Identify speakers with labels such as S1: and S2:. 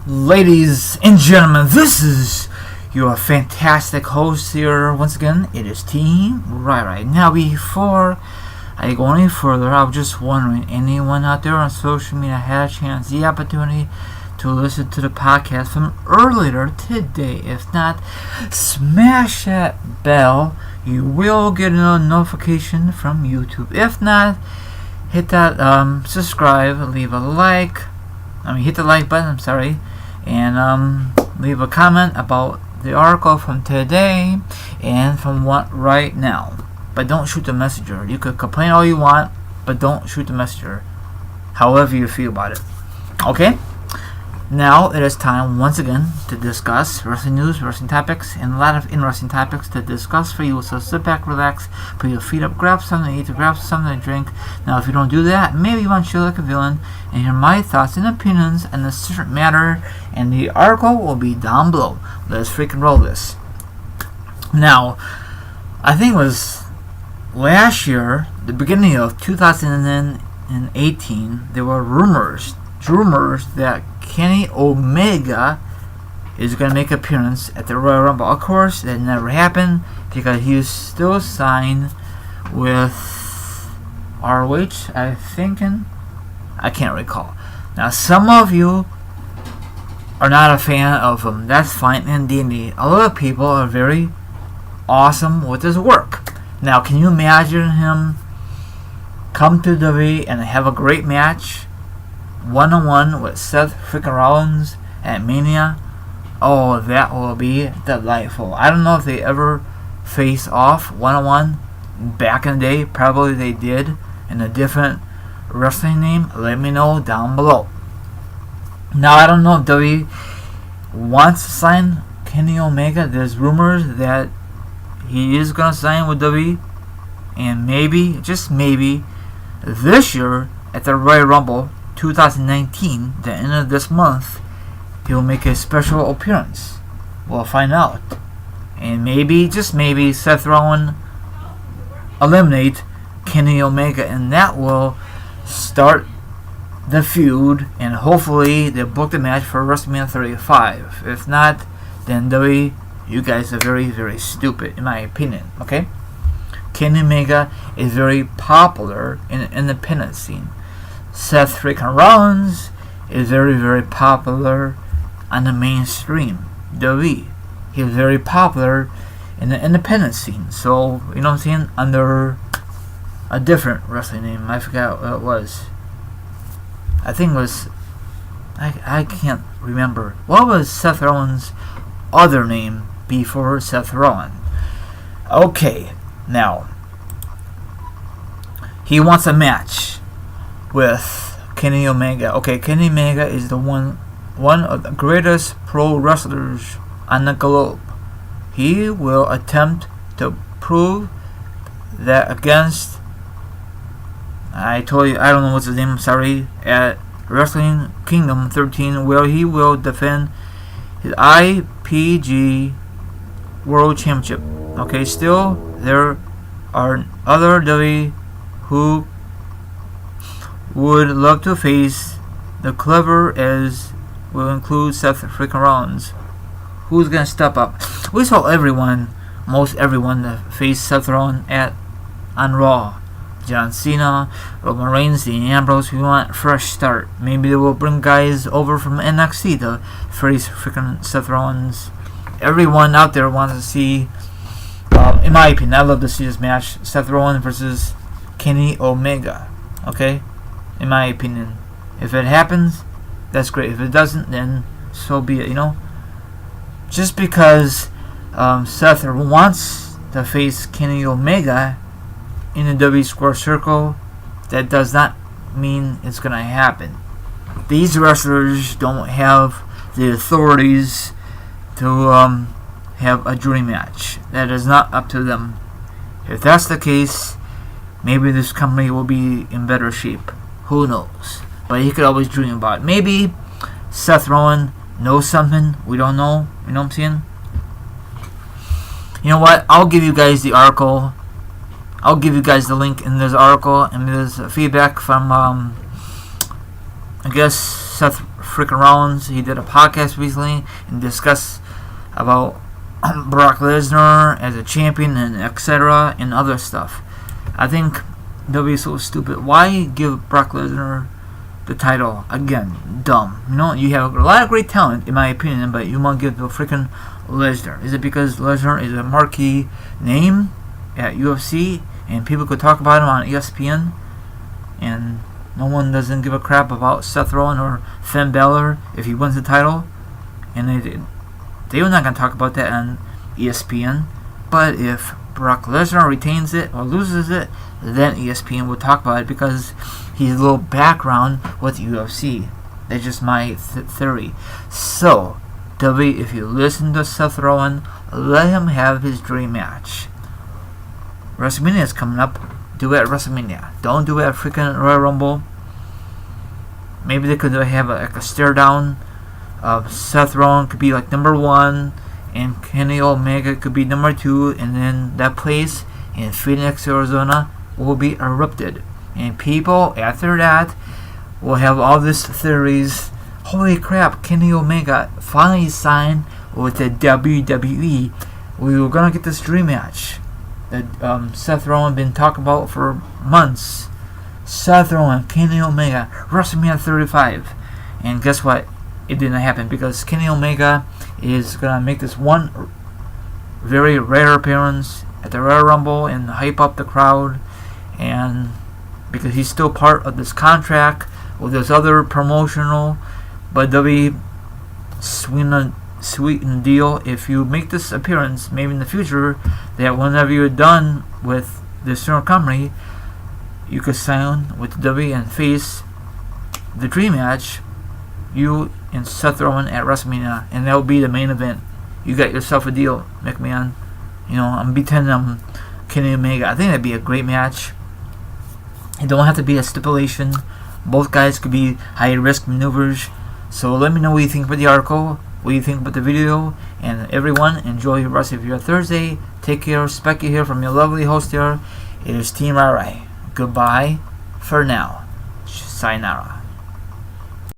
S1: Ladies and gentlemen, this is your fantastic host here. Once again, it is Team Right. Now, before I go any further, I was just wondering, anyone out there on social media had a chance, the opportunity to listen to the podcast from earlier today? If not, smash that bell. You will get a notification from YouTube. If not, hit that subscribe, leave a like. Hit the like button, and leave a comment about the article from today and from what right now. But don't shoot the messenger. You could complain all you want, but don't shoot the messenger. However you feel about it. Okay? Now it is time once again to discuss wrestling news, wrestling topics, and a lot of interesting topics to discuss for you. So sit back, relax, put your feet up, grab something to eat, grab something to drink. Now if you don't do that, maybe you want to chill like a villain and hear my thoughts and opinions on this certain matter, and the article will be down below. Let's freaking roll this. Now, I think it was last year, the beginning of 2018, there were rumors that Kenny Omega is going to make an appearance at the Royal Rumble. Of course, that never happened because he was still signed with ROH, I can't recall. Now, some of you are not a fan of him. That's fine and dandy. A lot of people are very awesome with his work. Now, can you imagine him come to WWE and have a great match one-on-one with Seth freaking Rollins at Mania? Oh, that will be delightful. I don't know if they ever face off one-on-one back in the day. Probably they did in a different wrestling name. Let me know down below. Now, I don't know if WWE wants to sign Kenny Omega. There's rumors that he is going to sign with WWE, and maybe, just maybe, this year at the Royal Rumble 2019, the end of this month, he'll make a special appearance. We'll find out. And maybe, just maybe, Seth Rollins eliminate Kenny Omega, and that will start the feud, and hopefully they'll book the match for WrestleMania 35. If not, then WWE, you guys are very, very stupid, in my opinion, okay? Kenny Omega is very popular in the independent scene. Seth freaking Rollins is very, very popular on the mainstream WWE. He was very popular in the independent scene. So, you know what I'm saying? Under a different wrestling name. I forgot what it was. I think it was... I can't remember. What was Seth Rollins' other name before Seth Rollins? Okay, now. He wants a match with Kenny Omega. Okay, Kenny Omega is the one of the greatest pro wrestlers on the globe. He will attempt to prove that against, I told you, I don't know what's his name, I'm sorry, at Wrestling Kingdom 13, where he will defend his IPG World Championship. Okay, still, there are other WWE who would love to face the clever, as will include Seth freaking Rollins. Who's gonna step up? We saw most everyone to face Seth Rollins on Raw. John Cena, Roman Reigns, Dean Ambrose. We want a fresh start. Maybe they will bring guys over from NXT to face freaking Seth Rollins. Everyone out there wants to see, in my opinion, I'd love to see this match, Seth Rollins versus Kenny Omega. Okay? In my opinion. If it happens, that's great. If it doesn't, then so be it, you know? Just because Seth wants to face Kenny Omega in the WWE Square Circle, that does not mean it's going to happen. These wrestlers don't have the authorities to have a dream match. That is not up to them. If that's the case, maybe this company will be in better shape. Who knows? But he could always dream about it. Maybe Seth Rollins knows something we don't know. You know what I'm saying? You know what? I'll give you guys the article. I'll give you guys the link in this article, and there's feedback from I guess Seth freaking Rollins. He did a podcast recently and discussed about Brock Lesnar as a champion and etc. and other stuff. I think WWE is so stupid. Why give Brock Lesnar the title again? Dumb. You know, you have a lot of great talent, in my opinion, but you want to give it to freaking Lesnar. Is it because Lesnar is a marquee name at UFC and people could talk about him on ESPN and no one doesn't give a crap about Seth Rollins or Finn Balor if he wins the title? And they were not going to talk about that on ESPN. But if Brock Lesnar retains it or loses it, then ESPN will talk about it because he's a little background with UFC. That's just my theory. So, W, if you listen to Seth Rollins, let him have his dream match. WrestleMania is coming up. Do it at WrestleMania. Don't do it at freaking Royal Rumble. Maybe they could have a stare down of Seth Rollins could be like number 1 and Kenny Omega could be number 2, and then that place in Phoenix, Arizona will be erupted. And people after that will have all these theories. Holy crap, Kenny Omega finally signed with the WWE. We were gonna get this dream match that Seth Rollins been talking about for months. Seth Rollins, Kenny Omega, WrestleMania 35. And guess what? It didn't happen because Kenny Omega is gonna make this one very rare appearance at the Royal Rumble and hype up the crowd, and because he's still part of this contract with this other promotional, but W sweetened deal. If you make this appearance, maybe in the future, that whenever you're done with this company, you could sign with the W and face the dream match, you and Seth Rollins at WrestleMania, and that will be the main event. You got yourself a deal, McMahon. You know, I'm beating Kenny Omega. I think that'd be a great match. It don't have to be a stipulation. Both guys could be high risk maneuvers. So let me know what you think about the article, what you think about the video, and everyone, enjoy the rest of your Thursday. Take care. Specky here from your lovely host here. It is Team RI. Goodbye for now. Sayonara.